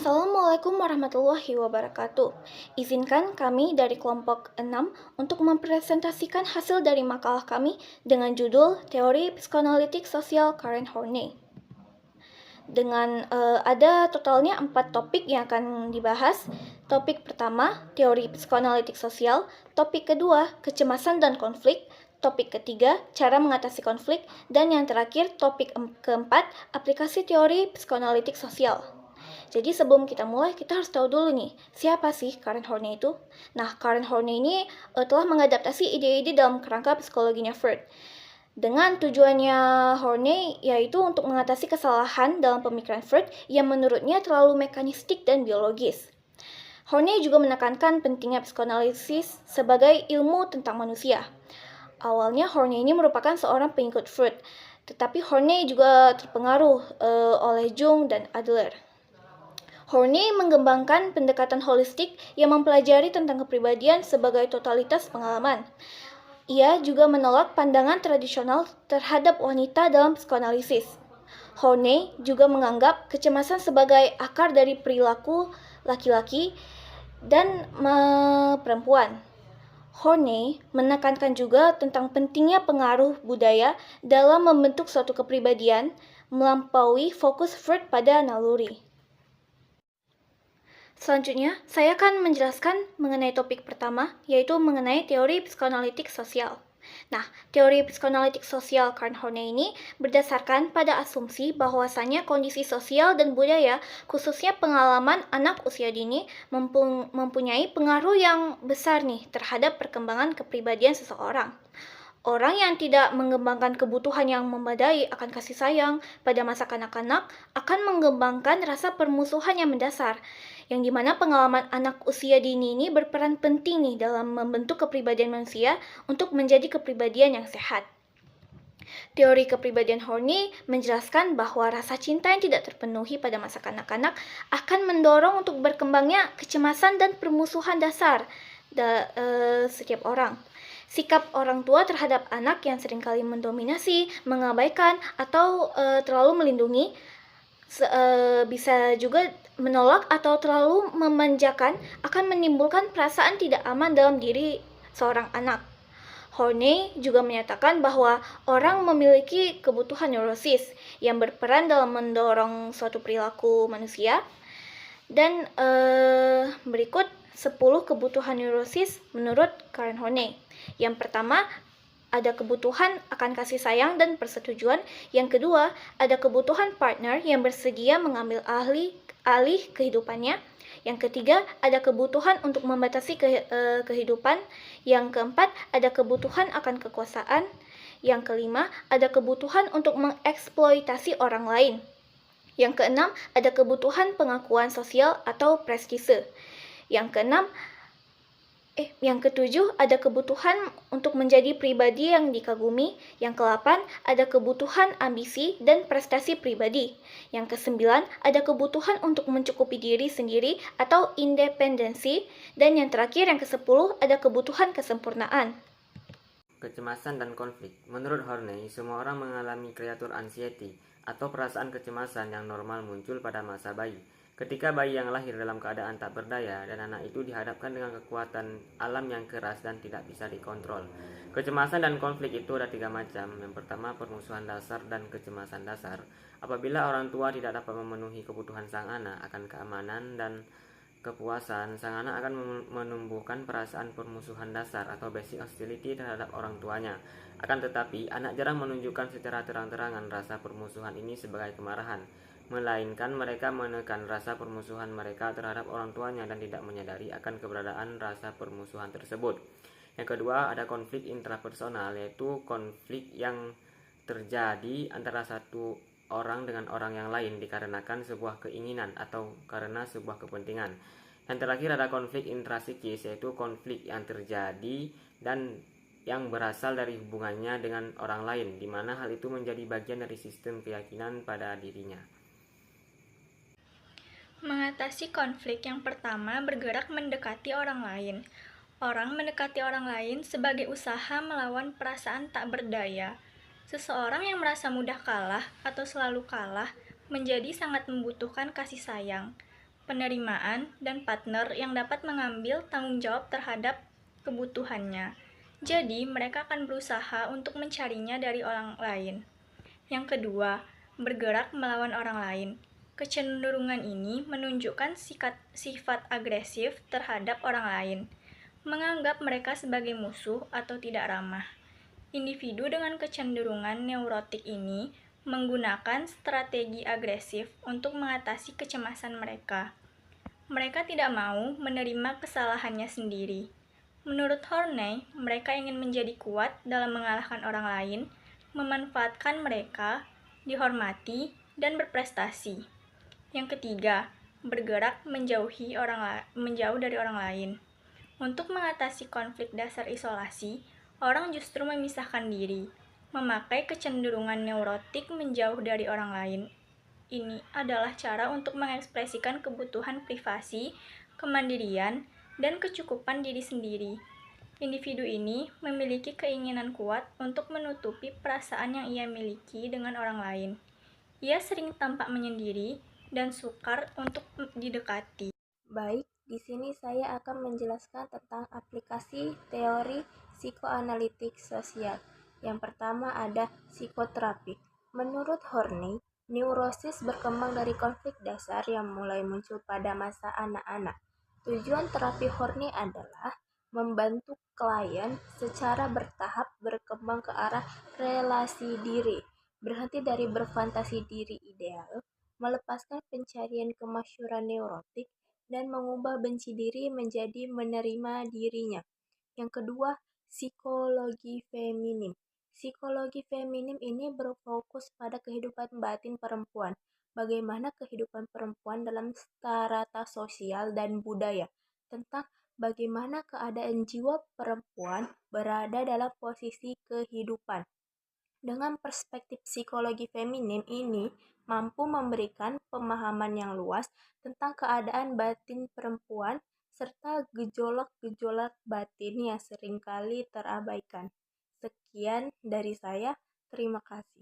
Assalamualaikum warahmatullahi wabarakatuh. Izinkan kami dari kelompok 6 untuk mempresentasikan hasil dari makalah kami dengan judul Teori Psikoanalitik Sosial Karen Horney. Ada totalnya 4 topik yang akan dibahas. Topik pertama, teori psikoanalitik sosial. Topik kedua, kecemasan dan konflik. Topik ketiga, cara mengatasi konflik. Dan yang terakhir, topik keempat, aplikasi teori psikoanalitik sosial. Jadi sebelum kita mulai, kita harus tahu dulu nih, siapa sih Karen Horney itu? Nah, Karen Horney ini telah mengadaptasi ide-ide dalam kerangka psikologinya Freud. Dengan tujuannya Horney yaitu untuk mengatasi kesalahan dalam pemikiran Freud yang menurutnya terlalu mekanistik dan biologis. Horney juga menekankan pentingnya psikoanalisis sebagai ilmu tentang manusia. Awalnya Horney ini merupakan seorang pengikut Freud, tetapi Horney juga terpengaruh oleh Jung dan Adler. Horney mengembangkan pendekatan holistik yang mempelajari tentang kepribadian sebagai totalitas pengalaman. Ia juga menolak pandangan tradisional terhadap wanita dalam psikoanalisis. Horney juga menganggap kecemasan sebagai akar dari perilaku laki-laki dan perempuan. Horney menekankan juga tentang pentingnya pengaruh budaya dalam membentuk suatu kepribadian melampaui fokus Freud pada naluri. Selanjutnya, saya akan menjelaskan mengenai topik pertama, yaitu mengenai teori psikoanalitik sosial. Nah, teori psikoanalitik sosial Karen Horney ini berdasarkan pada asumsi bahwasannya kondisi sosial dan budaya, khususnya pengalaman anak usia dini, mempunyai pengaruh yang besar nih terhadap perkembangan kepribadian seseorang. Orang yang tidak mengembangkan kebutuhan yang memadai akan kasih sayang pada masa kanak-kanak akan mengembangkan rasa permusuhan yang mendasar, yang dimana pengalaman anak usia dini ini berperan penting nih dalam membentuk kepribadian manusia untuk menjadi kepribadian yang sehat. Teori kepribadian Horney menjelaskan bahwa rasa cinta yang tidak terpenuhi pada masa kanak-kanak akan mendorong untuk berkembangnya kecemasan dan permusuhan dasar setiap orang. Sikap orang tua terhadap anak yang seringkali mendominasi, mengabaikan, atau terlalu melindungi, bisa juga menolak atau terlalu memanjakan akan menimbulkan perasaan tidak aman dalam diri seorang anak. Horney juga menyatakan bahwa orang memiliki kebutuhan neurosis yang berperan dalam mendorong suatu perilaku manusia. Dan berikut 10 kebutuhan neurosis menurut Karen Horney. Yang pertama, ada kebutuhan akan kasih sayang dan persetujuan. Yang kedua, ada kebutuhan partner yang bersedia mengambil alih kehidupannya. Yang ketiga, ada kebutuhan untuk membatasi kehidupan. Yang keempat, ada kebutuhan akan kekuasaan. Yang kelima, ada kebutuhan untuk mengeksploitasi orang lain. Yang keenam, ada kebutuhan pengakuan sosial atau prestise. Yang ketujuh, ada kebutuhan untuk menjadi pribadi yang dikagumi. Yang ke-8, ada kebutuhan ambisi dan prestasi pribadi. Yang ke-9, ada kebutuhan untuk mencukupi diri sendiri atau independensi. Dan yang terakhir, yang ke-10, ada kebutuhan kesempurnaan. Kecemasan dan konflik. Menurut Horney, semua orang mengalami creature anxiety atau perasaan kecemasan yang normal muncul pada masa bayi. Ketika bayi yang lahir dalam keadaan tak berdaya dan anak itu dihadapkan dengan kekuatan alam yang keras dan tidak bisa dikontrol. Kecemasan dan konflik itu ada 3 macam. Yang pertama, permusuhan dasar dan kecemasan dasar. Apabila orang tua tidak dapat memenuhi kebutuhan sang anak akan keamanan dan kepuasan, sang anak akan menumbuhkan perasaan permusuhan dasar atau basic hostility terhadap orang tuanya. Akan tetapi, anak jarang menunjukkan secara terang-terangan rasa permusuhan ini sebagai kemarahan, melainkan mereka menekan rasa permusuhan mereka terhadap orang tuanya dan tidak menyadari akan keberadaan rasa permusuhan tersebut. Yang kedua, ada konflik intrapersonal, yaitu konflik yang terjadi antara satu orang dengan orang yang lain dikarenakan sebuah keinginan atau karena sebuah kepentingan. Yang terakhir ada konflik intrasikis, yaitu konflik yang terjadi dan yang berasal dari hubungannya dengan orang lain, di mana hal itu menjadi bagian dari sistem keyakinan pada dirinya. Mengatasi konflik yang pertama bergerak mendekati orang lain. Orang mendekati orang lain sebagai usaha melawan perasaan tak berdaya. Seseorang yang merasa mudah kalah atau selalu kalah menjadi sangat membutuhkan kasih sayang. penerimaan, dan partner yang dapat mengambil tanggung jawab terhadap kebutuhannya. Jadi, mereka akan berusaha untuk mencarinya dari orang lain. Yang kedua, bergerak melawan orang lain. Kecenderungan ini menunjukkan sifat agresif terhadap orang lain, menganggap mereka sebagai musuh atau tidak ramah. Individu dengan kecenderungan neurotik ini menggunakan strategi agresif untuk mengatasi kecemasan mereka. Mereka tidak mau menerima kesalahannya sendiri. Menurut Horney, mereka ingin menjadi kuat dalam mengalahkan orang lain, memanfaatkan mereka, dihormati, dan berprestasi. Yang ketiga, bergerak menjauh dari orang lain. Untuk mengatasi konflik dasar isolasi, orang justru memisahkan diri, memakai kecenderungan neurotik menjauh dari orang lain. Ini adalah cara untuk mengekspresikan kebutuhan privasi, kemandirian, dan kecukupan diri sendiri. Individu ini memiliki keinginan kuat untuk menutupi perasaan yang ia miliki dengan orang lain. Ia sering tampak menyendiri dan sukar untuk didekati. Baik, di sini saya akan menjelaskan tentang aplikasi teori psikoanalitik sosial. Yang pertama ada psikoterapi. Menurut Horney, neurosis berkembang dari konflik dasar yang mulai muncul pada masa anak-anak. Tujuan terapi Horney adalah membantu klien secara bertahap berkembang ke arah relasi diri, berhenti dari berfantasi diri ideal, melepaskan pencarian kemasyhuran neurotik, dan mengubah benci diri menjadi menerima dirinya. Yang kedua, psikologi feminim. Psikologi feminim ini berfokus pada kehidupan batin perempuan, bagaimana kehidupan perempuan dalam strata sosial dan budaya, tentang bagaimana keadaan jiwa perempuan berada dalam posisi kehidupan. Dengan perspektif psikologi feminim ini mampu memberikan pemahaman yang luas tentang keadaan batin perempuan serta gejolak-gejolak batin yang seringkali terabaikan. Sekian dari saya, terima kasih.